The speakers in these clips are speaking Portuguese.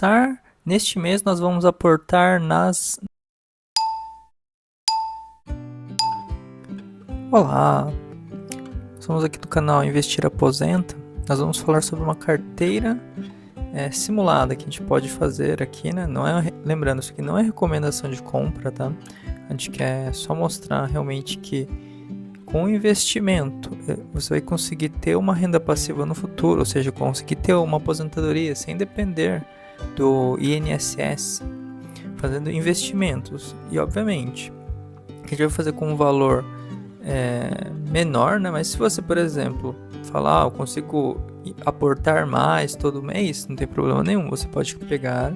começar, neste mês nós vamos aportar nas... Olá, somos aqui do canal Investir Aposenta. Nós vamos falar sobre uma carteira simulada que a gente pode fazer aqui, né? Lembrando, isso aqui não é recomendação de compra, tá? A gente quer só mostrar realmente que com o investimento você vai conseguir ter uma renda passiva no futuro, ou seja, conseguir ter uma aposentadoria sem depender do INSS, fazendo investimentos. E obviamente, a gente vai fazer com um valor menor, né? Mas se você, por exemplo, falar, eu consigo aportar mais todo mês, não tem problema nenhum, você pode pegar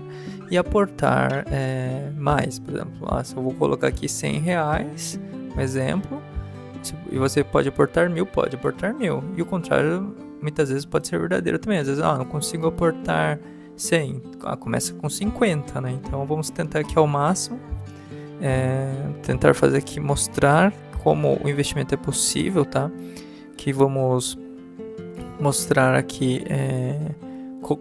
e aportar mais. Por exemplo, se eu vou colocar aqui R$100, um exemplo, e você pode aportar 1.000, pode aportar 1.000. E o contrário, muitas vezes pode ser verdadeiro também. Às vezes, não consigo aportar 100, começa com 50, né? Então vamos tentar aqui ao máximo, tentar fazer aqui, mostrar como o investimento é possível, tá? Que vamos mostrar aqui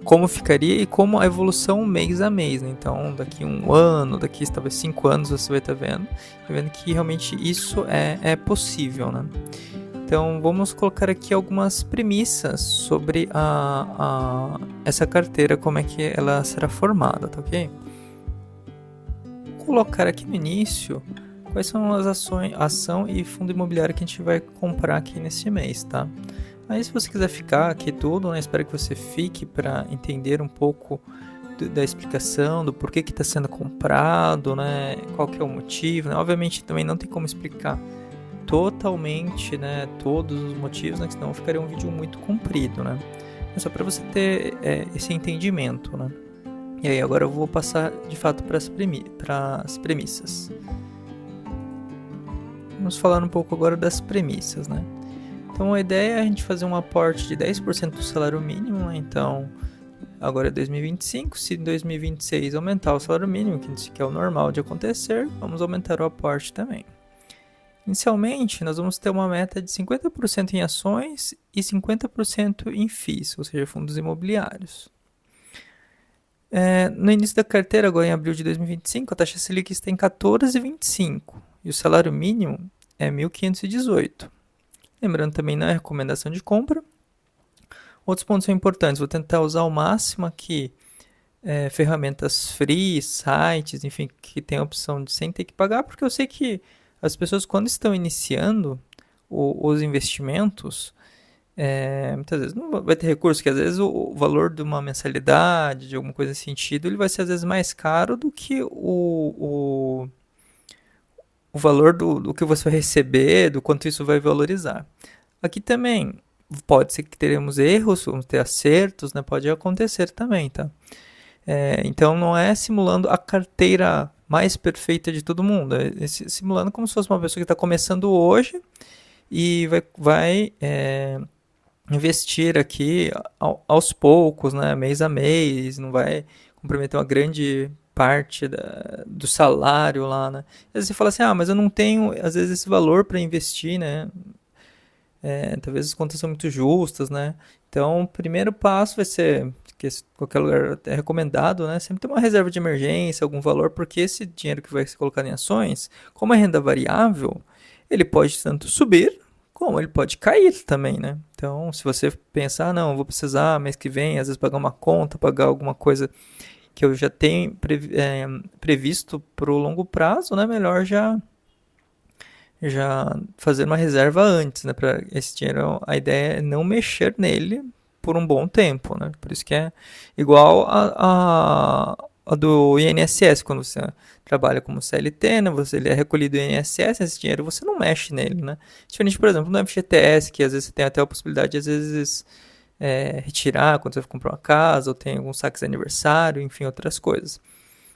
como ficaria e como a evolução mês a mês, né? Então daqui um ano, daqui talvez 5 anos você vai estar vendo que realmente isso é possível, né? Então vamos colocar aqui algumas premissas sobre essa carteira, como é que ela será formada, tá ok? Vou colocar aqui no início quais são as ações, ação e fundo imobiliário que a gente vai comprar aqui nesse mês, tá? Aí se você quiser ficar aqui tudo, né, espero que você fique para entender um pouco da explicação, do porquê que está sendo comprado, né, qual que é o motivo, né? Obviamente também não tem como explicar totalmente, né, todos os motivos, né, senão ficaria um vídeo muito comprido, né? É só para você ter esse entendimento, né? E aí agora eu vou passar de fato para as premissas. Vamos falar um pouco agora das premissas, né? Então a ideia é a gente fazer um aporte de 10% do salário mínimo, né? Então agora é 2025, se em 2026 aumentar o salário mínimo, que é o normal de acontecer, vamos aumentar o aporte também. Inicialmente nós vamos ter uma meta de 50% em ações e 50% em FIIs, ou seja, fundos imobiliários. No início da carteira, agora em abril de 2025, a taxa Selic está em 14,25 e o salário mínimo é 1.518. Lembrando também, não é recomendação de compra. Outros pontos são importantes. Vou tentar usar ao máximo aqui ferramentas free, sites, enfim, que tem a opção de sem ter que pagar, porque eu sei que as pessoas, quando estão iniciando os investimentos, muitas vezes não vai ter recurso, que às vezes o valor de uma mensalidade, de alguma coisa nesse sentido, ele vai ser às vezes mais caro do que o valor do que você vai receber, do quanto isso vai valorizar. Aqui também pode ser que teremos erros, vamos ter acertos, né? Pode acontecer também, tá? Então não é simulando a carteira mais perfeita de todo mundo, é simulando como se fosse uma pessoa que está começando hoje e vai investir aqui aos poucos, né? Mês a mês, não vai comprometer uma grande parte do salário lá, né? Às vezes você fala assim, mas eu não tenho, às vezes, esse valor para investir, né? Talvez as contas são muito justas, né? Então, o primeiro passo vai ser, que qualquer lugar é recomendado, né? Sempre ter uma reserva de emergência, algum valor, porque esse dinheiro que vai ser colocado em ações, como é renda variável, ele pode tanto subir, como ele pode cair também, né? Então, se você pensar, não, eu vou precisar mês que vem, às vezes pagar uma conta, pagar alguma coisa que eu já tenho previsto para o longo prazo, né? Melhor já fazer uma reserva antes, né? Para esse dinheiro, a ideia é não mexer nele por um bom tempo, né? Por isso que é igual a do INSS, quando você trabalha como CLT, né? Ele é recolhido do INSS, esse dinheiro você não mexe nele, né? Diferente, por exemplo, no FGTS, que às vezes você tem até a possibilidade de, às vezes, retirar quando você vai comprar uma casa, ou tem alguns saques de aniversário, enfim, outras coisas.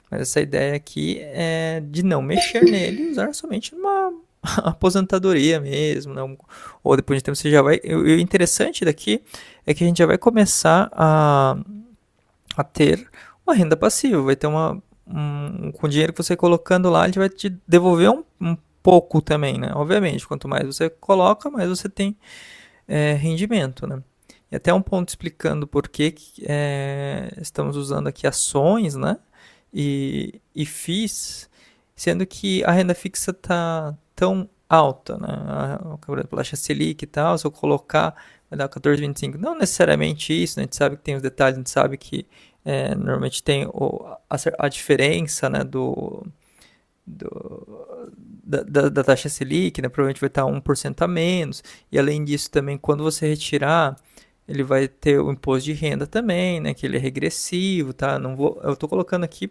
Mas essa ideia aqui é de não mexer nele e usar somente numa aposentadoria mesmo, né? Ou depois de tempo você já vai... O interessante daqui é que a gente já vai começar a ter uma renda passiva, vai ter com o dinheiro que você colocando lá, ele vai te devolver um pouco também, né? Obviamente, quanto mais você coloca, mais você tem rendimento, né? E até um ponto explicando por que estamos usando aqui ações, né? E FIIs, sendo que a renda fixa está tão alta, né? Por exemplo, a taxa Selic e tal, se eu colocar, vai dar 14,25. Não necessariamente isso, né? A gente sabe que tem os detalhes, a gente sabe que normalmente tem a diferença, né, da taxa Selic, né? Provavelmente vai estar 1% a menos. E além disso, também, quando você retirar, ele vai ter o imposto de renda também, né? Que ele é regressivo, tá? Não vou, eu estou colocando aqui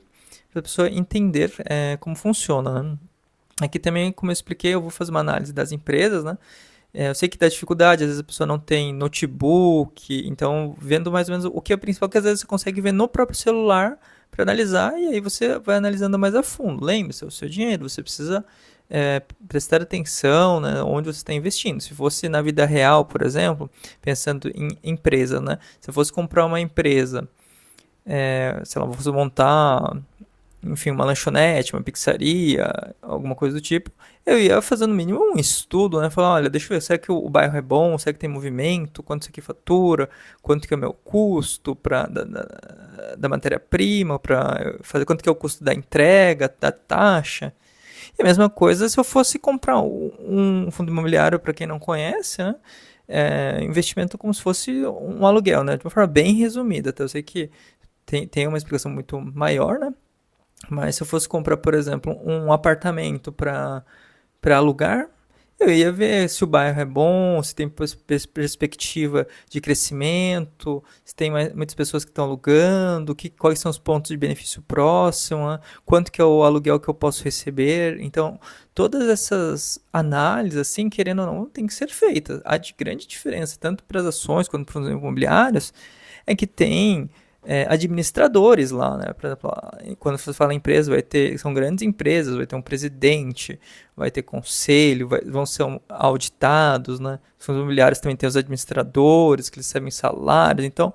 para a pessoa entender como funciona, né? Aqui também, como eu expliquei, eu vou fazer uma análise das empresas, né? Eu sei que dá dificuldade, às vezes a pessoa não tem notebook, então vendo mais ou menos o que é o principal, que às vezes você consegue ver no próprio celular para analisar, e aí você vai analisando mais a fundo. Lembre-se, é o seu dinheiro, você precisa prestar atenção, né, onde você está investindo. Se fosse na vida real, por exemplo, pensando em empresa, né? Se eu fosse comprar uma empresa, sei lá, vou montar, enfim, uma lanchonete, uma pizzaria, alguma coisa do tipo, eu ia fazer no mínimo um estudo, né? Falar, olha, deixa eu ver, será que o bairro é bom, será que tem movimento, quanto isso aqui fatura, quanto que é o meu custo da matéria-prima, para fazer quanto que é o custo da entrega, da taxa. E a mesma coisa se eu fosse comprar um fundo imobiliário, para quem não conhece, né? Investimento como se fosse um aluguel, né? De uma forma bem resumida, tá? Eu sei que tem uma explicação muito maior, né? Mas se eu fosse comprar, por exemplo, um apartamento para alugar, eu ia ver se o bairro é bom, se tem perspectiva de crescimento, se tem muitas pessoas que estão alugando, quais são os pontos de benefício próximo, né? Quanto que é o aluguel que eu posso receber. Então, todas essas análises, assim, querendo ou não, tem que ser feitas. A de grande diferença, tanto para as ações quanto para os imobiliários, é que tem administradores lá, né? Por exemplo, quando você fala empresa, são grandes empresas, vai ter um presidente, vai ter conselho, vão ser auditados, né? Os fundos imobiliários também têm os administradores, que eles recebem salários, então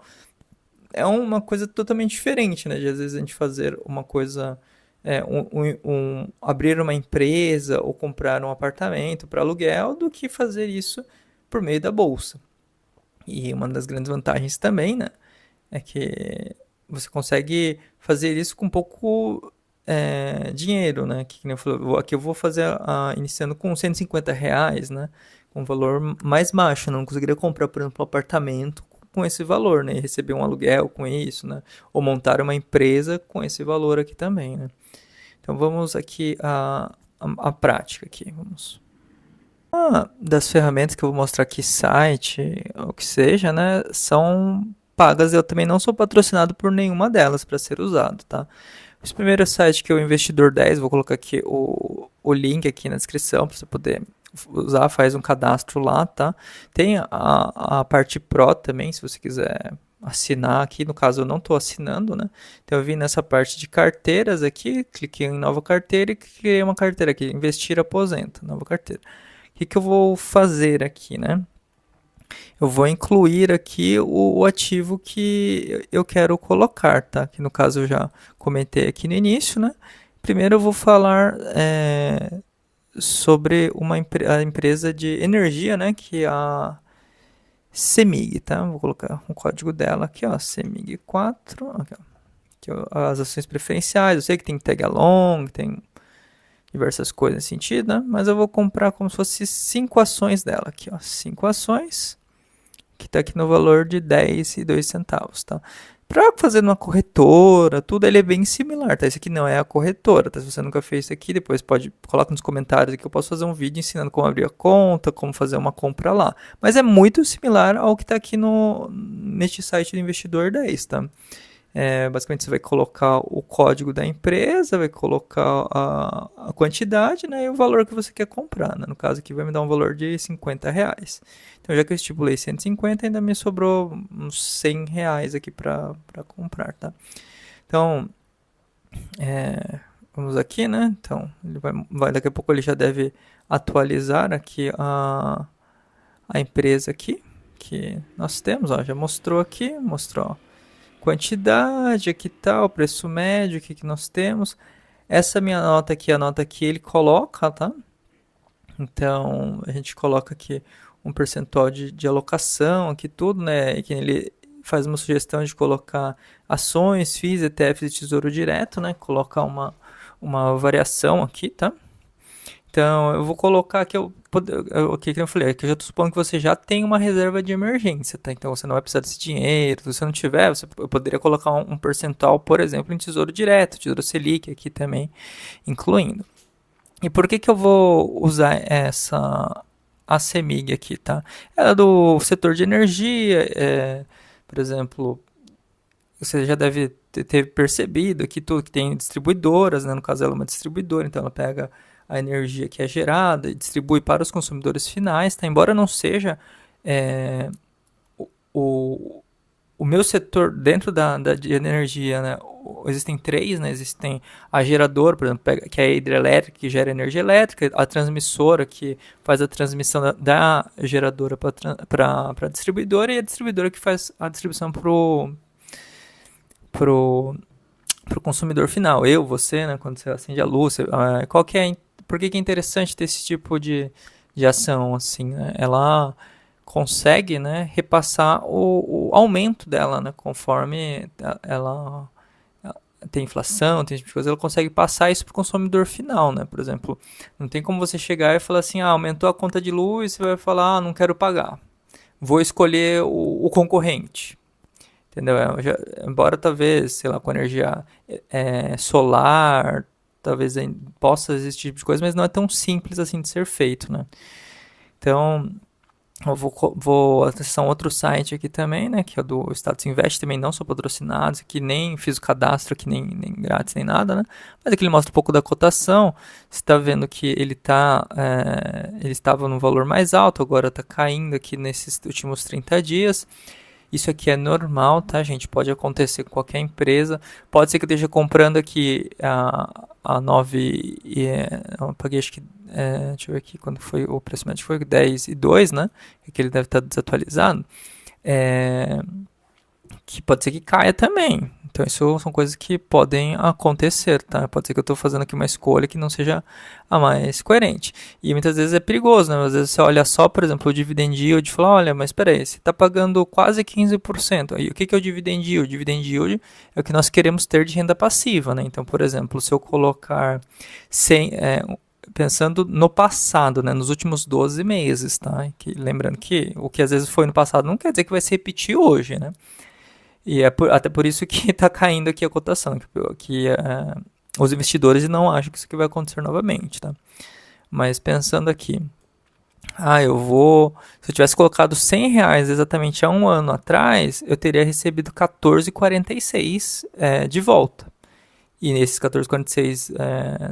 é uma coisa totalmente diferente, né? De às vezes a gente fazer uma coisa, abrir uma empresa ou comprar um apartamento para aluguel, do que fazer isso por meio da bolsa. E uma das grandes vantagens também, né? É que você consegue fazer isso com pouco dinheiro, né? Que nem eu falei, aqui eu vou fazer iniciando com R$ 150, né? Com um valor mais baixo. Eu não conseguiria comprar, por exemplo, um apartamento com esse valor, né? E receber um aluguel com isso, né? Ou montar uma empresa com esse valor aqui também, né? Então vamos aqui a prática aqui, vamos. Das ferramentas que eu vou mostrar aqui, site, o que seja, né? São pagas. Eu também não sou patrocinado por nenhuma delas para ser usado, tá? Esse primeiro site que é o Investidor 10, vou colocar aqui o link aqui na descrição para você poder usar, faz um cadastro lá, tá? Tem a parte Pro também, se você quiser assinar aqui, no caso eu não estou assinando, né? Então eu vim nessa parte de carteiras aqui, cliquei em nova carteira e criei uma carteira aqui, Investir Aposenta, nova carteira. O que eu vou fazer aqui, né? Eu vou incluir aqui o ativo que eu quero colocar, tá? Que no caso eu já comentei aqui no início, né? Primeiro eu vou falar sobre a empresa de energia, né? Que é a CEMIG, tá? Vou colocar o código dela aqui, ó, CEMIG 4, aqui, ó, que é as ações preferenciais. Eu sei que tem tag along, tem diversas coisas nesse sentido, né? Mas eu vou comprar como se fosse 5 ações dela aqui, ó, 5 ações, que está aqui no valor de 10,02 centavos, tá? Para fazer numa corretora, tudo ele é bem similar, tá? Esse aqui não é a corretora, tá? Se você nunca fez isso aqui, depois coloca nos comentários que eu posso fazer um vídeo ensinando como abrir a conta, como fazer uma compra lá. Mas é muito similar ao que está aqui neste site do Investidor 10, tá? Basicamente você vai colocar o código da empresa, vai colocar a quantidade, né, e o valor que você quer comprar, né? No caso aqui vai me dar um valor de R$ 50. Então já que eu estipulei 150, ainda me sobrou uns R$ 100 aqui para comprar, tá? Então, vamos aqui, né? Então, ele daqui a pouco ele já deve atualizar aqui a empresa aqui, que nós temos, ó, já mostrou aqui, mostrou quantidade, aqui tá o preço médio, aqui que nós temos. Essa minha nota aqui, a nota que ele coloca, tá? Então, a gente coloca aqui um percentual de alocação aqui tudo, né? E que ele faz uma sugestão de colocar ações, FIIs, ETFs e Tesouro Direto, né? Colocar uma variação aqui, tá? Então, eu vou colocar aqui, o que eu falei, que eu já estou supondo que você já tem uma reserva de emergência, tá? Então, você não vai precisar desse dinheiro. Se você não tiver, eu poderia colocar um percentual, por exemplo, em Tesouro Direto, Tesouro Selic aqui também, incluindo. E por que eu vou usar a CEMIG aqui, tá? Ela é do setor de energia, por exemplo, você já deve ter percebido aqui tudo que tem distribuidoras, né? No caso ela é uma distribuidora, então ela pega a energia que é gerada e distribui para os consumidores finais, tá? Embora não seja o, o meu setor dentro de energia, né? Existem três, né? Existem a geradora, por exemplo, que é a hidrelétrica, que gera energia elétrica, a transmissora, que faz a transmissão da geradora para a distribuidora, e a distribuidora que faz a distribuição pro consumidor final. Você, né? Quando você acende a luz, por que é interessante ter esse tipo de ação, assim, né? Ela consegue, né, repassar o aumento dela, né, conforme ela tem inflação, tem esse tipo de coisa, ela consegue passar isso para o consumidor final, né? Por exemplo, não tem como você chegar e falar assim, aumentou a conta de luz, você vai falar, não quero pagar, vou escolher o concorrente, entendeu? Embora talvez, sei lá, com energia solar, talvez possa existir esse tipo de coisa, mas não é tão simples assim de ser feito, né? Então, eu vou acessar um outro site aqui também, né, que é do Status Invest, também não sou patrocinado, aqui nem fiz o cadastro aqui, nem grátis, nem nada, né, mas aqui ele mostra um pouco da cotação, você está vendo que ele estava no valor mais alto, agora está caindo aqui nesses últimos 30 dias, isso aqui é normal, tá, gente, pode acontecer com qualquer empresa, pode ser que eu esteja comprando aqui a 9, eu paguei acho que, deixa eu ver aqui quando foi o preço médio, foi 10,2, né, que ele deve estar desatualizado, que pode ser que caia também. Então isso são coisas que podem acontecer, tá? Pode ser que eu estou fazendo aqui uma escolha que não seja a mais coerente. E muitas vezes é perigoso, né? Às vezes você olha só, por exemplo, o dividend yield e fala, olha, mas espera aí, você está pagando quase 15%. Aí o que é o dividend yield? O dividend yield é o que nós queremos ter de renda passiva, né? Então, por exemplo, se eu colocar 100, pensando no passado, né, nos últimos 12 meses, tá? Lembrando que o que às vezes foi no passado não quer dizer que vai se repetir hoje, né? E até por isso que está caindo aqui a cotação, que os investidores não acham que isso aqui vai acontecer novamente, tá? Mas pensando aqui, se eu tivesse colocado R$100 exatamente há um ano atrás, eu teria recebido 14,46 de volta. E nesses 14,46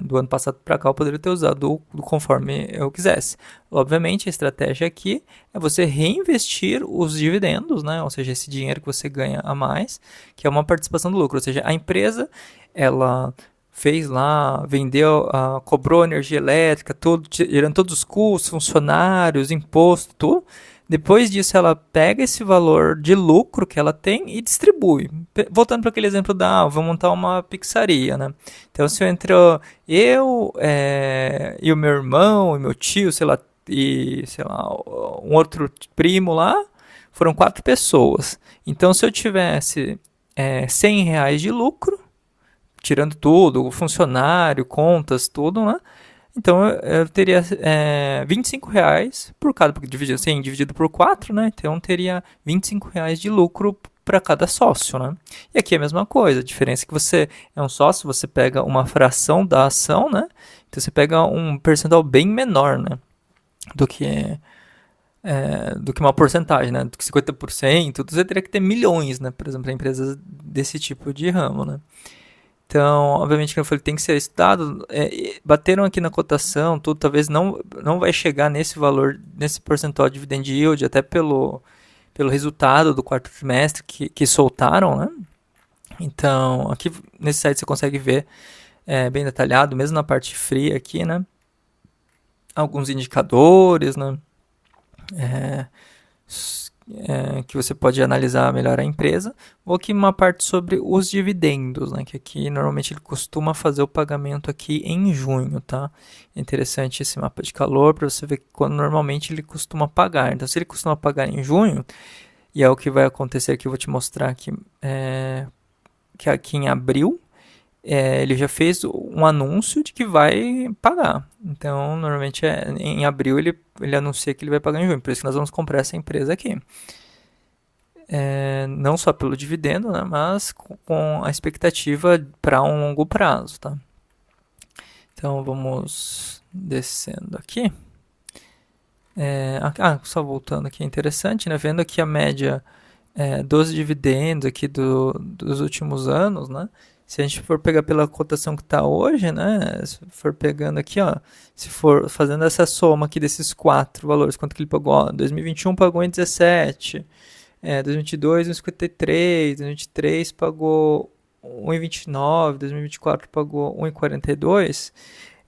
do ano passado para cá, eu poderia ter usado conforme eu quisesse. Obviamente, a estratégia aqui é você reinvestir os dividendos, né? Ou seja, esse dinheiro que você ganha a mais, que é uma participação do lucro. Ou seja, a empresa, ela fez lá, vendeu, cobrou energia elétrica, tirando todos os custos, funcionários, imposto, tudo. Depois disso, ela pega esse valor de lucro que ela tem e distribui. Voltando para aquele exemplo vou montar uma pizzaria, né? Então, se eu entro e o meu irmão, e meu tio, sei lá, um outro primo lá, foram 4 pessoas. Então, se eu tivesse R$100 de lucro, tirando tudo, o funcionário, contas, tudo, né? Então eu teria R$25 por cada, porque dividido por 4, né? Então eu teria R$25 de lucro para cada sócio, né? E aqui é a mesma coisa, a diferença é que você é um sócio, você pega uma fração da ação, né? Então você pega um percentual bem menor, né? Do que uma porcentagem, né? Do que 50%, você teria que ter milhões, né? Por exemplo, para empresas desse tipo de ramo, né? Então, obviamente, como eu falei, tem que ser estudado. Bateram aqui na cotação, tudo, talvez não vai chegar nesse valor, nesse percentual de dividend yield, até pelo resultado do quarto trimestre que soltaram, né? Então, aqui nesse site você consegue ver bem detalhado, mesmo na parte fria aqui, né? Alguns indicadores, né? que você pode analisar melhor a empresa, ou aqui uma parte sobre os dividendos, né, que aqui normalmente ele costuma fazer o pagamento aqui em junho, tá? É interessante esse mapa de calor para você ver quando normalmente ele costuma pagar. Então, se ele costuma pagar em junho, e é o que vai acontecer aqui, eu vou te mostrar aqui, que aqui em abril, ele já fez um anúncio de que vai pagar. Então, normalmente em abril ele anuncia que ele vai pagar em junho. Por isso que nós vamos comprar essa empresa aqui. Não só pelo dividendo, né, mas com a expectativa para um longo prazo. Tá? Então, vamos descendo aqui. Só voltando aqui, é interessante, né? Vendo aqui a média dos dividendos aqui dos últimos anos, né? Se a gente for pegar pela cotação que está hoje, né? Se for pegando aqui, ó, se for fazendo essa soma aqui desses 4 valores, quanto que ele pagou? Ó, 2021 pagou em 17, 2022 em 53, 2023 pagou 1,29, 2024 pagou 1,42,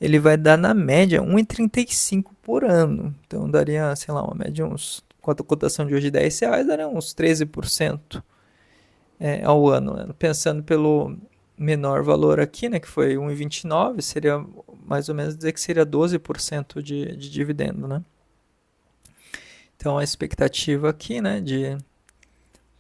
ele vai dar na média 1,35 por ano. Então daria, sei lá, uma média uns, com a cotação de hoje de R$10, daria uns 13% ao ano, né? Pensando pelo menor valor aqui, né, que foi 1,29, seria mais ou menos dizer que seria 12% de dividendo, né? Então a expectativa aqui, né, de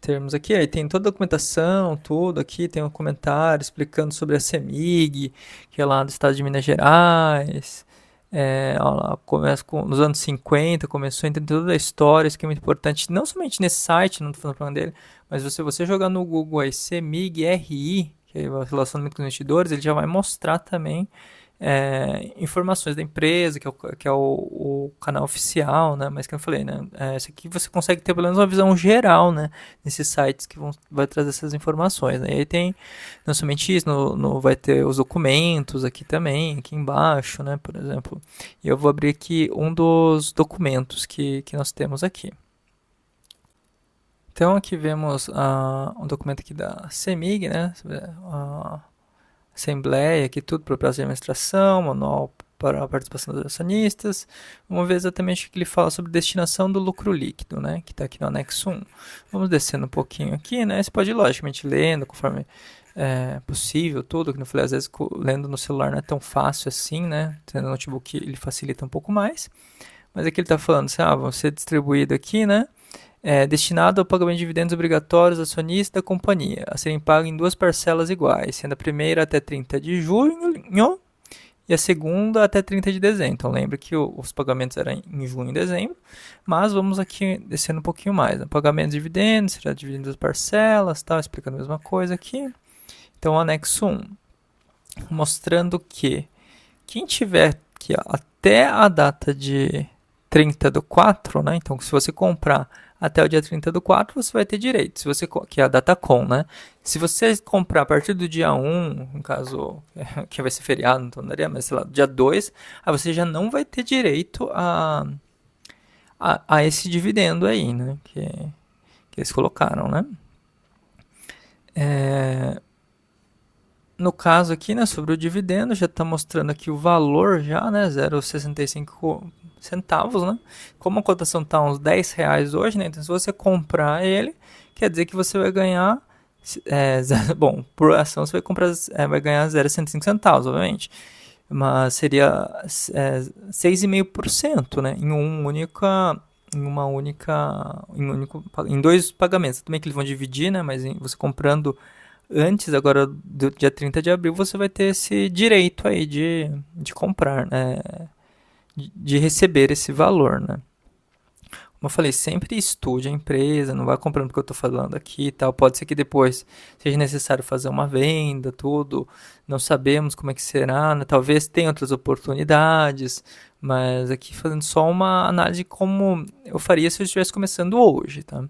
termos aqui, aí tem toda a documentação, tudo aqui, tem um comentário explicando sobre a CEMIG, que é lá do estado de Minas Gerais. Lá, começa nos anos 50, começou a entender toda a história, isso que é muito importante, não somente nesse site, não estou falando para dele, mas você jogar no Google aí, CEMIG RI, que é o relacionamento com os investidores, ele já vai mostrar também informações da empresa, que é o canal oficial, né? Mas que eu falei, né? Esse aqui você consegue ter pelo menos uma visão geral, né? Nesses sites que vai trazer essas informações, né? E aí tem não somente isso, vai ter os documentos aqui também, aqui embaixo, né? Por exemplo. E eu vou abrir aqui um dos documentos que nós temos aqui. Então aqui vemos um documento aqui da CEMIG, né? Assembleia, aqui tudo, propriedade de administração, manual para a participação dos acionistas. Vamos ver exatamente o que ele fala sobre destinação do lucro líquido, né, que está aqui no anexo 1. Vamos descendo um pouquinho aqui, né, você pode ir logicamente lendo conforme possível, tudo, que não falei, às vezes lendo no celular não é tão fácil assim, né, tendo notebook ele facilita um pouco mais, mas aqui ele está falando assim, vão ser distribuído aqui, né, destinado ao pagamento de dividendos obrigatórios acionistas da companhia, a serem pagos em 2 parcelas iguais, sendo a primeira até 30 de junho e a segunda até 30 de dezembro. Então lembre que os pagamentos eram em junho e dezembro, mas vamos aqui descendo um pouquinho mais. Né? Pagamento de dividendos, será dividido em 2 parcelas, tá? Explicando a mesma coisa aqui. Então anexo 1, mostrando que quem tiver aqui até a data de 30/4, né? Então se você comprar até o dia 30/4, você vai ter direito, se você, que é a data com, né? Se você comprar a partir do dia 1, no caso, que vai ser feriado, então daria, mas sei lá, dia 2, aí você já não vai ter direito a esse dividendo aí, né? Que eles colocaram, né? No caso aqui, né, sobre o dividendo, já está mostrando aqui o valor já, né, 0,65 centavos, né? Como a cotação está uns R$10 hoje, né? Então se você comprar ele, quer dizer que você vai ganhar, bom, por ação você vai ganhar 0,65 centavos, obviamente. Mas seria 6,5%, né? Em 2 pagamentos. Também que eles vão dividir, né? Mas você comprando antes, agora do dia 30 de abril, você vai ter esse direito aí de comprar, né? De receber esse valor, né? Como eu falei, sempre estude a empresa, não vá comprando porque eu estou falando aqui e tal. Pode ser que depois seja necessário fazer uma venda, tudo. Não sabemos como é que será, né? Talvez tenha outras oportunidades, mas aqui fazendo só uma análise como eu faria se eu estivesse começando hoje, tá?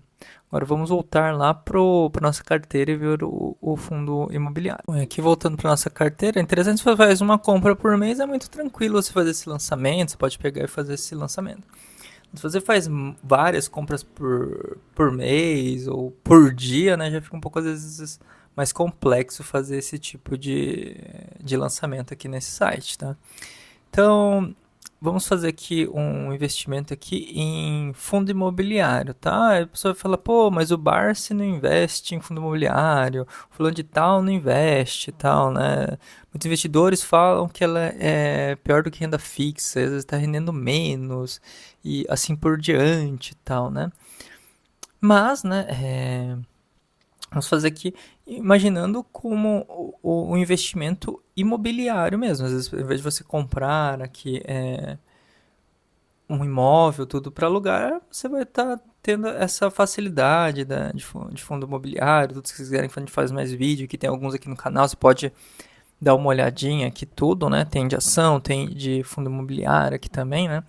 Agora vamos voltar lá para nossa carteira e ver o fundo imobiliário. Aqui voltando para nossa carteira, é interessante se você faz uma compra por mês, é muito tranquilo você fazer esse lançamento, você pode pegar e fazer esse lançamento. Se você faz várias compras por mês ou por dia, né, já fica um pouco às vezes mais complexo fazer esse tipo de lançamento aqui nesse site, tá? Então, vamos fazer aqui um investimento aqui em fundo imobiliário, tá? Aí a pessoa fala, pô, mas o Barsi não investe em fundo imobiliário, o fulano de tal não investe e tal, né? Muitos investidores falam que ela é pior do que renda fixa, às vezes está rendendo menos e assim por diante e tal, né? Mas, né, vamos fazer aqui imaginando como o investimento imobiliário mesmo. Às vezes, ao invés de você comprar aqui um imóvel, tudo para alugar, você vai estar tendo essa facilidade de fundo imobiliário. Tudo, se vocês quiserem que a gente faz mais vídeo, que tem alguns aqui no canal, você pode dar uma olhadinha aqui tudo, né? Tem de ação, tem de fundo imobiliário aqui também, né?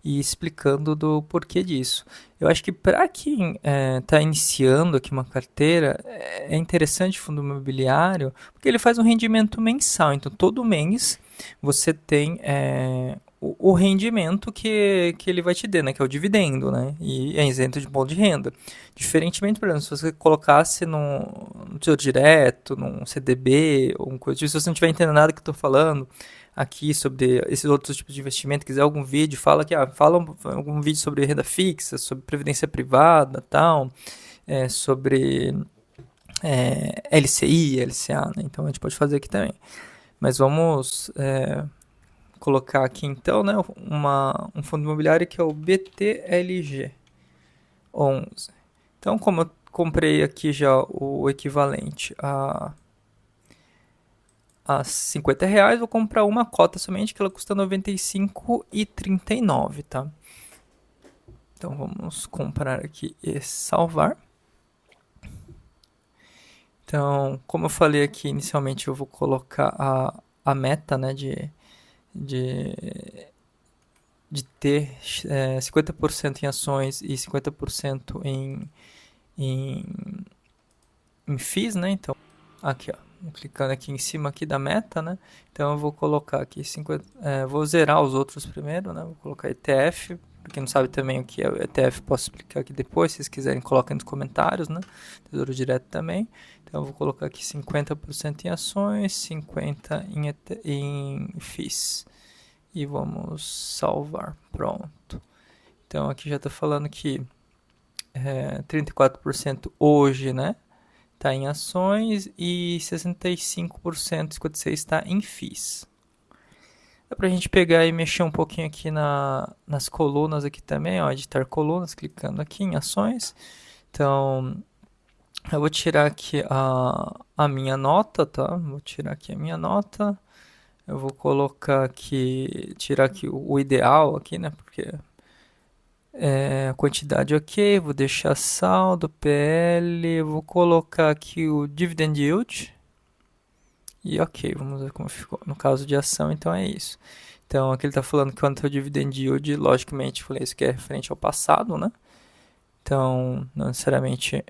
E explicando do porquê disso. Eu acho que para quem está iniciando aqui uma carteira, é interessante fundo imobiliário, porque ele faz um rendimento mensal. Então, todo mês você tem o rendimento que ele vai te dar, né? Que é o dividendo, né? E é isento de imposto de renda. Diferentemente, por exemplo, se você colocasse no Tesouro Direto, num CDB, ou uma coisa tipo, se você não estiver entendendo nada que eu estou falando aqui sobre esses outros tipos de investimento, quiser algum vídeo, fala aqui, fala algum vídeo sobre renda fixa, sobre previdência privada, tal, sobre LCI, LCA, né? Então a gente pode fazer aqui também. Mas vamos colocar aqui então, né, um fundo imobiliário que é o BTLG 11. Então, como eu comprei aqui já o equivalente a R$ 50, vou comprar uma cota somente, que ela custa R$ 95,39, tá? Então, vamos comprar aqui e salvar. Então, como eu falei aqui inicialmente, eu vou colocar a meta, né, de, de ter 50% em ações e 50% em, em FIIs, né? Então, aqui, ó, clicando aqui em cima aqui da meta, né? Então eu vou colocar aqui 50, vou zerar os outros primeiro, né? Vou colocar ETF. Pra quem não sabe também o que é o ETF, posso explicar aqui depois. Se vocês quiserem, coloquem nos comentários, né? Tesouro Direto também. Então eu vou colocar aqui 50% em ações, 50% em FIIs. E vamos salvar. Pronto. Então aqui já está falando que 34% hoje, né? Está em ações e 65%, 56% está em FIIs. Dá pra gente pegar e mexer um pouquinho aqui nas colunas aqui também, ó, editar colunas, clicando aqui em ações. Então, eu vou tirar aqui a minha nota, tá? Vou tirar aqui a minha nota. Eu vou colocar aqui, tirar aqui o ideal aqui, né? Porque a quantidade ok, vou deixar saldo, PL, vou colocar aqui o dividend yield. E ok, vamos ver como ficou. No caso de ação, então é isso. Então aqui ele está falando que quanto é o dividend yield, logicamente, falei isso que é referente ao passado, né? Então, não necessariamente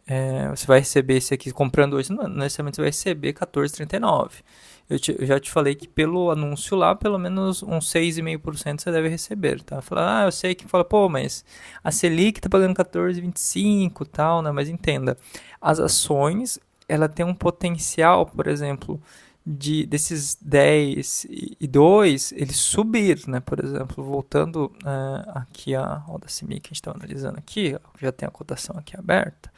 você vai receber esse aqui comprando hoje, não necessariamente você vai receber 14,39. Eu já te falei que pelo anúncio lá, pelo menos uns 6,5% você deve receber, tá? Fala, eu sei que fala, pô, mas a Selic tá pagando 14,25 e tal, né? Mas entenda, as ações, ela tem um potencial, por exemplo, desses 10 e 2, eles subir, né? Por exemplo, voltando aqui a roda CMI que a gente está analisando aqui, já tem a cotação aqui aberta.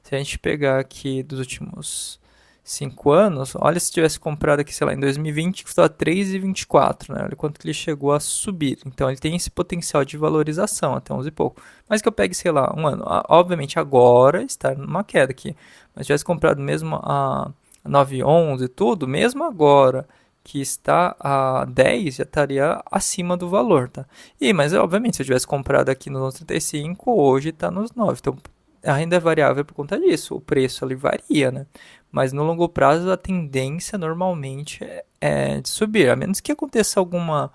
Se a gente pegar aqui dos últimos 5 anos, olha se tivesse comprado aqui, sei lá, em 2020, custava 3,24, né? Olha quanto que ele chegou a subir. Então, ele tem esse potencial de valorização, até 11 e pouco. Mas que eu pegue, sei lá, um ano. Obviamente, agora está numa queda aqui. Mas tivesse comprado mesmo a 9,11 e tudo, mesmo agora que está a 10, já estaria acima do valor, tá? Mas obviamente, se eu tivesse comprado aqui nos 35, hoje está nos 9. Então, a renda é variável por conta disso. O preço ali varia, né? Mas no longo prazo, a tendência normalmente é de subir. A menos que aconteça algum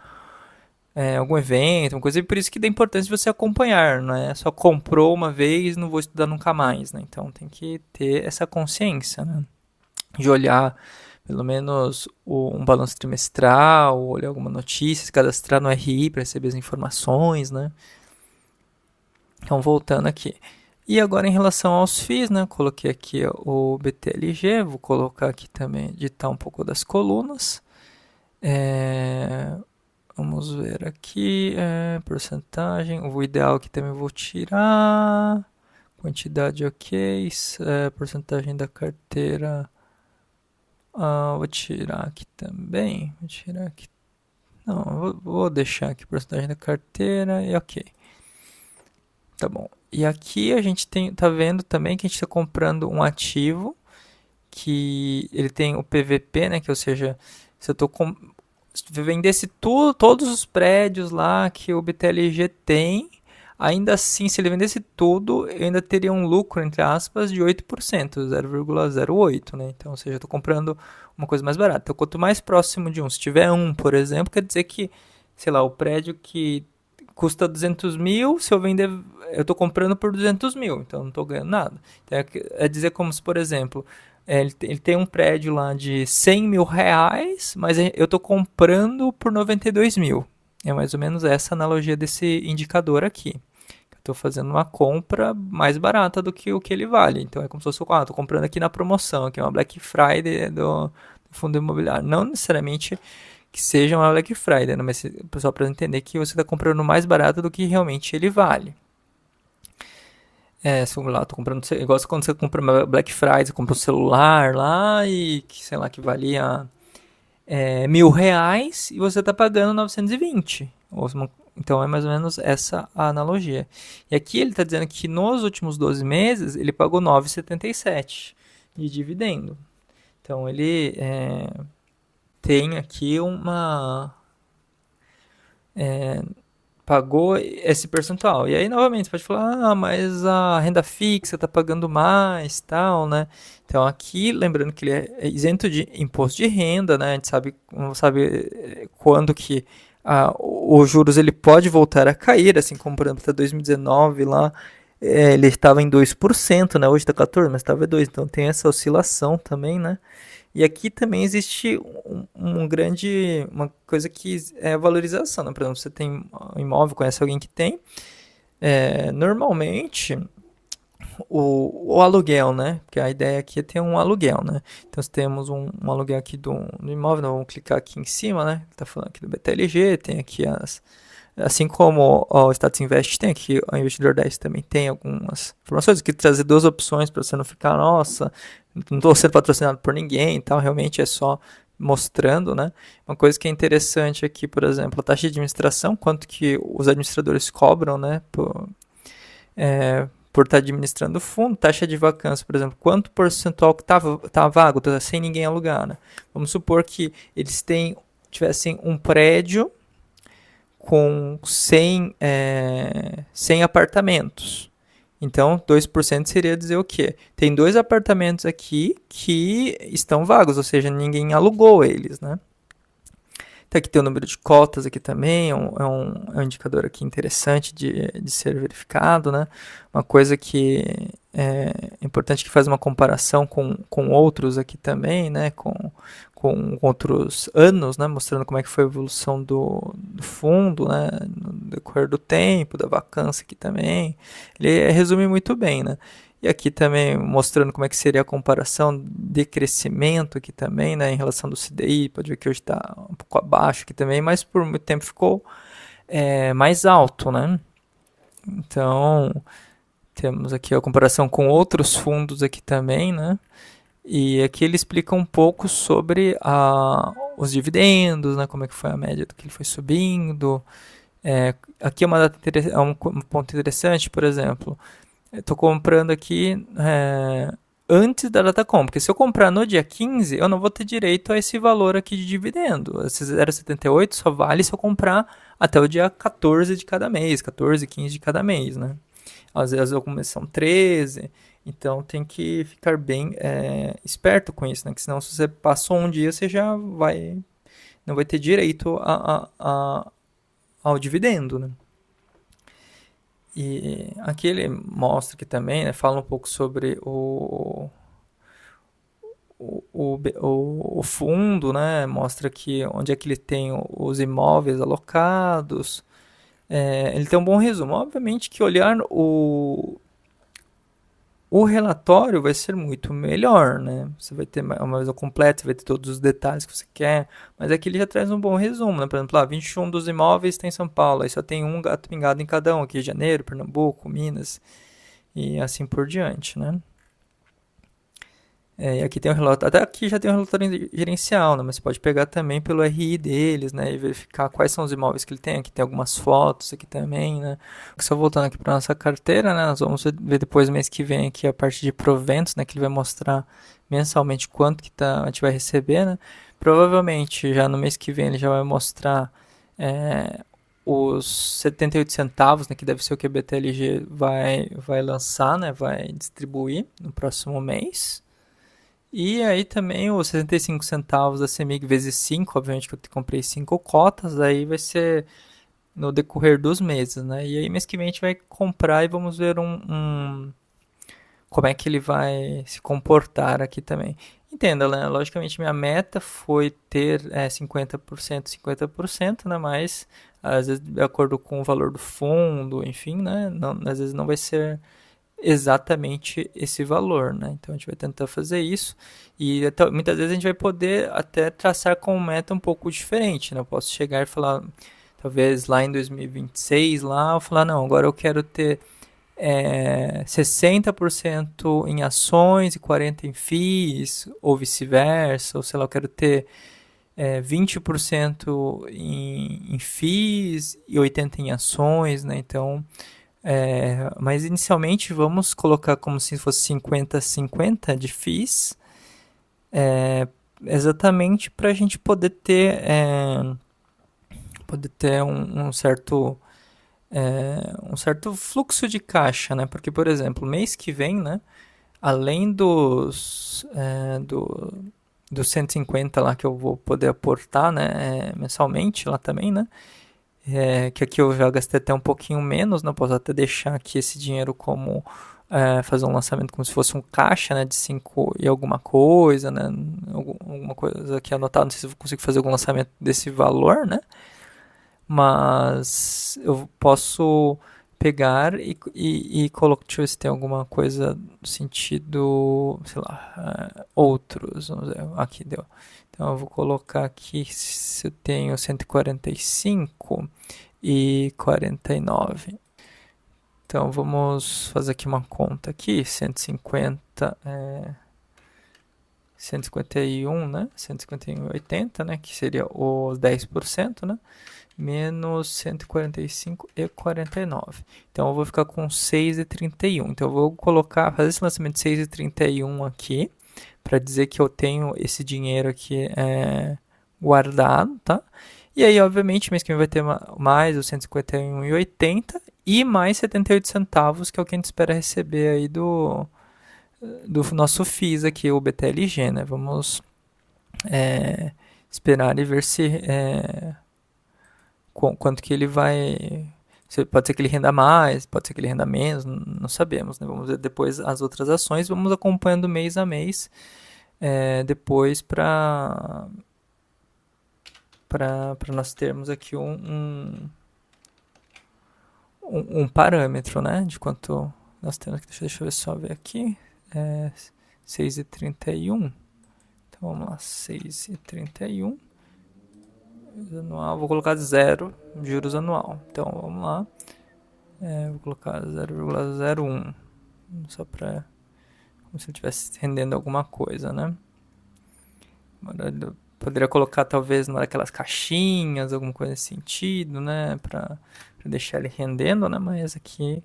evento, uma coisa, e por isso que dá importância de você acompanhar, não é só comprou uma vez, não vou estudar nunca mais, né? Então, tem que ter essa consciência, né? De olhar pelo menos um balanço trimestral, olhar alguma notícia, se cadastrar no RI para receber as informações, né? Então, voltando aqui. E agora em relação aos FIIs, né? Coloquei aqui o BTLG, vou colocar aqui também, editar um pouco das colunas. Vamos ver aqui, porcentagem, o ideal aqui também vou tirar, quantidade ok, porcentagem da carteira, vou tirar aqui também, vou tirar aqui, não, vou deixar aqui porcentagem da carteira e ok. Tá bom, e aqui a gente tá vendo também que a gente está comprando um ativo que ele tem o PVP, né, que ou seja, se eu tô se vendesse todos os prédios lá que o BTLG tem, ainda assim, se ele vendesse tudo, eu ainda teria um lucro, entre aspas, de 8%, 0,08, né? Então, ou seja, eu estou comprando uma coisa mais barata. Então, quanto mais próximo de um, se tiver um, por exemplo, quer dizer que, sei lá, o prédio que custa 200 mil, se eu vender, eu estou comprando por 200 mil, então não estou ganhando nada. Então, é dizer como se, por exemplo, ele tem um prédio lá de 100 mil reais, mas eu estou comprando por 92 mil. É mais ou menos essa analogia desse indicador aqui. Estou fazendo uma compra mais barata do que o que ele vale. Então é como se fosse, estou comprando aqui na promoção, aqui é uma Black Friday do fundo imobiliário. Não necessariamente que seja uma Black Friday, né? Mas só para entender que você está comprando mais barato do que realmente ele vale. Vamos lá, tô comprando, igual quando você compra uma Black Friday, você compra um celular lá e que, sei lá, que valia R$ 1.000 e você tá pagando 920. Então é mais ou menos essa a analogia. E aqui ele está dizendo que nos últimos 12 meses ele pagou 9,77 de dividendo. Então ele tem aqui pagou esse percentual. E aí, novamente, você pode falar, mas a renda fixa está pagando mais, tal, né? Então, aqui, lembrando que ele é isento de imposto de renda, né? A gente não sabe quando que os juros ele pode voltar a cair, assim como, por exemplo, até 2019 lá, ele estava em 2%, né? Hoje está 14%, mas estava em 2%. Então, tem essa oscilação também, né? E aqui também existe uma coisa que é a valorização, né? Por exemplo, você tem um imóvel, conhece alguém que tem, normalmente o aluguel, né? Porque a ideia aqui é ter um aluguel, né? Então, se temos um aluguel aqui do imóvel, vamos clicar aqui em cima, né? Tá falando aqui do BTLG, tem aqui assim como o Status Invest tem aqui, o Investidor 10 também tem algumas informações, aqui trazer duas opções para você não ficar, nossa, não estou sendo patrocinado por ninguém e tal, realmente é só mostrando, né? Uma coisa que é interessante aqui, por exemplo, a taxa de administração, quanto que os administradores cobram, né, por estar administrando o fundo, taxa de vacância, por exemplo, quanto percentual que tá vago, tá sem ninguém alugar, né? Vamos supor que eles tivessem um prédio com 100 apartamentos. Então, 2% seria dizer o quê? Tem 2 apartamentos aqui que estão vagos, ou seja, ninguém alugou eles, né? Então, aqui tem o número de cotas aqui também, é um indicador aqui interessante de ser verificado, né? Uma coisa que é importante que faz uma comparação com outros aqui também, né? Com outros anos, né? Mostrando como é que foi a evolução do fundo, né? No decorrer do tempo, da vacância aqui também. Ele resume muito bem, né? E aqui também mostrando como é que seria a comparação de crescimento aqui também, né, em relação do CDI, pode ver que hoje está um pouco abaixo aqui também, mas por muito tempo ficou mais alto, né? Então, temos aqui a comparação com outros fundos aqui também, né? E aqui ele explica um pouco sobre os dividendos, né, como é que foi a média do que ele foi subindo. Aqui é um ponto interessante, por exemplo, estou comprando aqui antes da data compra, porque se eu comprar no dia 15, eu não vou ter direito a esse valor aqui de dividendo. Esse 0,78 só vale se eu comprar até o dia 14 de cada mês, 14, 15 de cada mês, né? Às vezes algumas são 13, então tem que ficar bem esperto com isso, né? Que senão se você passou um dia, você já não vai ter direito ao dividendo, né? E aqui ele mostra que também, né, fala um pouco sobre o fundo, né, mostra aqui onde é que ele tem os imóveis alocados. Ele tem um bom resumo. Obviamente que olhar O relatório vai ser muito melhor, né? Você vai ter uma visão completa, você vai ter todos os detalhes que você quer, mas aqui ele já traz um bom resumo, né? Por exemplo, 21 dos imóveis tem em São Paulo, aí só tem um gato pingado em cada um, aqui Janeiro, Pernambuco, Minas e assim por diante, né? E aqui tem um relatório, até aqui já tem um relatório gerencial, né? Mas você pode pegar também pelo RI deles, né? E verificar quais são os imóveis que ele tem. Aqui tem algumas fotos aqui também, né? Só voltando aqui para nossa carteira, né? Nós vamos ver depois mês que vem aqui a parte de proventos, né? Que ele vai mostrar mensalmente quanto que a gente vai receber, né? Provavelmente já no mês que vem ele já vai mostrar os 78 centavos, né? Que deve ser o que a BTLG vai lançar, né? Vai distribuir no próximo mês. E aí também os 65 centavos da CEMIG vezes 5, obviamente que eu comprei 5 cotas, aí vai ser no decorrer dos meses, né? E aí mês que vem a gente vai comprar e vamos ver como é que ele vai se comportar aqui também. Entenda, né? Logicamente minha meta foi ter 50%, 50%, né? Mas às vezes de acordo com o valor do fundo, enfim, né? Não, às vezes não vai ser exatamente esse valor, né? Então a gente vai tentar fazer isso e muitas vezes a gente vai poder até traçar com uma meta um pouco diferente, né? Eu posso chegar e falar, talvez lá em 2026, lá eu falar, não, agora eu quero ter 60% em ações e 40% em FIIs, ou vice-versa, ou sei lá, eu quero ter 20% em FIIs e 80% em ações, né? Então, mas inicialmente vamos colocar como se fosse 50-50 de FIIs, exatamente para a gente poder ter um certo fluxo de caixa, né? Porque, por exemplo, mês que vem, né? Além dos 150 lá que eu vou poder aportar, né? Mensalmente lá também, né? Que aqui eu já gastei até um pouquinho menos, né? Posso até deixar aqui esse dinheiro como fazer um lançamento como se fosse um caixa, né? De 5 e alguma coisa, né? Alguma coisa aqui anotada, não sei se eu consigo fazer algum lançamento desse valor, né? Mas eu posso pegar e colocar. Deixa eu ver se tem alguma coisa no sentido, sei lá, outros. Vamos ver, aqui deu. Então eu vou colocar aqui se eu tenho 145 e 49. Então vamos fazer aqui uma conta aqui, 150, 151, né? 151,80, né? Que seria os 10%, né? Menos 145 e 49. Então eu vou ficar com 6,31. Então eu vou colocar, fazer esse lançamento de 6,31 aqui, para dizer que eu tenho esse dinheiro aqui guardado, tá? E aí, obviamente, mês que vem vai ter mais os 151,80 e mais 78 centavos, que é o que a gente espera receber aí do nosso FIIs aqui, o BTLG, né? Vamos esperar e ver se quanto que ele vai. Pode ser que ele renda mais, pode ser que ele renda menos, não sabemos, né? Vamos ver depois as outras ações, vamos acompanhando mês a mês, depois para nós termos aqui um parâmetro, né? De quanto nós temos. Deixa eu só ver aqui. 6,31. Então vamos lá, 6,31. Anual, vou colocar zero juros anual. Então vamos lá. Vou colocar 0,01. Só para como se ele estivesse rendendo alguma coisa, né? Poderia colocar talvez numa daquelas caixinhas, alguma coisa nesse sentido, né? Para deixar ele rendendo, né? Mas aqui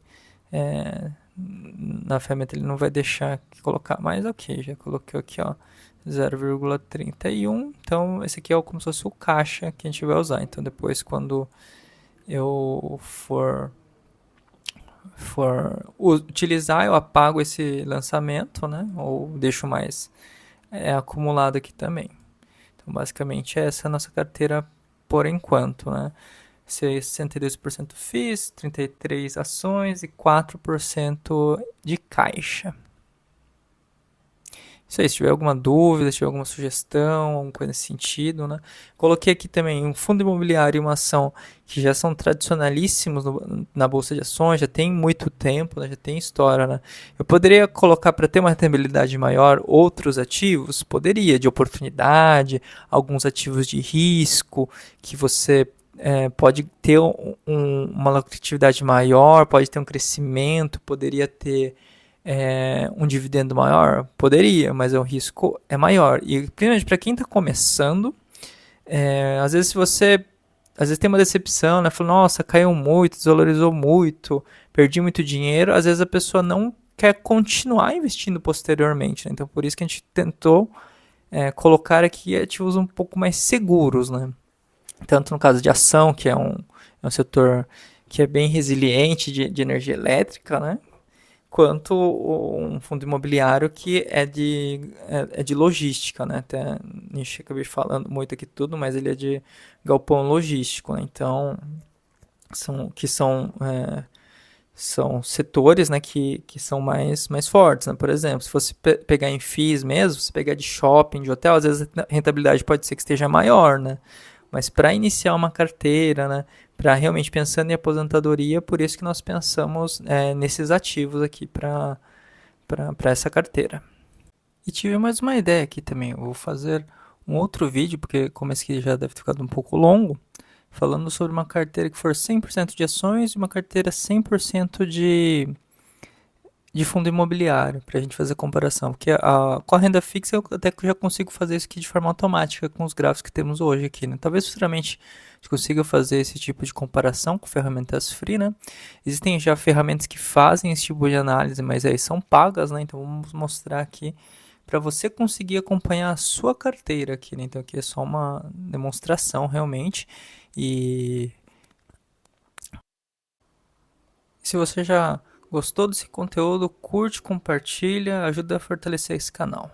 na ferramenta ele não vai deixar colocar mais. Ok, já coloquei aqui, ó, 0,31. Então esse aqui é como se fosse o caixa que a gente vai usar. Então depois quando eu for utilizar, eu apago esse lançamento, né? Ou deixo mais acumulado aqui também. Então, basicamente, essa é a nossa carteira por enquanto, né? 62% FIIs, 33% ações e 4% de caixa. Isso aí, se tiver alguma dúvida, se tiver alguma sugestão, alguma coisa nesse sentido, né? Coloquei aqui também um fundo imobiliário e uma ação que já são tradicionalíssimos na bolsa de ações, já tem muito tempo, né? Já tem história, né? Eu poderia colocar para ter uma rentabilidade maior outros ativos? Poderia, de oportunidade, alguns ativos de risco que você pode ter uma lucratividade maior, pode ter um crescimento, poderia ter um dividendo maior? Poderia, mas o risco é maior. E principalmente para quem está começando, às vezes se você às vezes tem uma decepção, né? Fala, nossa, caiu muito, desvalorizou muito, perdi muito dinheiro. Às vezes a pessoa não quer continuar investindo posteriormente, né? Então por isso que a gente tentou colocar aqui ativos um pouco mais seguros, né? Tanto no caso de ação, que é um setor que é bem resiliente de energia elétrica, né? Quanto um fundo imobiliário que é de logística, né? Até acabei falando muito aqui tudo, mas ele é de galpão logístico, né? Então, são setores, né, que são mais fortes, né? Por exemplo, se você pegar em FIIs mesmo, se pegar de shopping, de hotel, às vezes a rentabilidade pode ser que esteja maior, né? Mas para iniciar uma carteira, né, para realmente pensando em aposentadoria, por isso que nós pensamos nesses ativos aqui para essa carteira. E tive mais uma ideia aqui também. Eu vou fazer um outro vídeo, porque como esse aqui já deve ter ficado um pouco longo, falando sobre uma carteira que for 100% de ações e uma carteira 100% de fundo imobiliário, para a gente fazer a comparação. Porque com a renda fixa eu até já consigo fazer isso aqui de forma automática com os gráficos que temos hoje aqui, né? Talvez futuramente a gente consiga fazer esse tipo de comparação com ferramentas free, né? Existem já ferramentas que fazem esse tipo de análise, mas aí são pagas, né? Então vamos mostrar aqui para você conseguir acompanhar a sua carteira aqui, né? Então aqui é só uma demonstração realmente. E se você já gostou desse conteúdo, curte, compartilha, ajuda a fortalecer esse canal.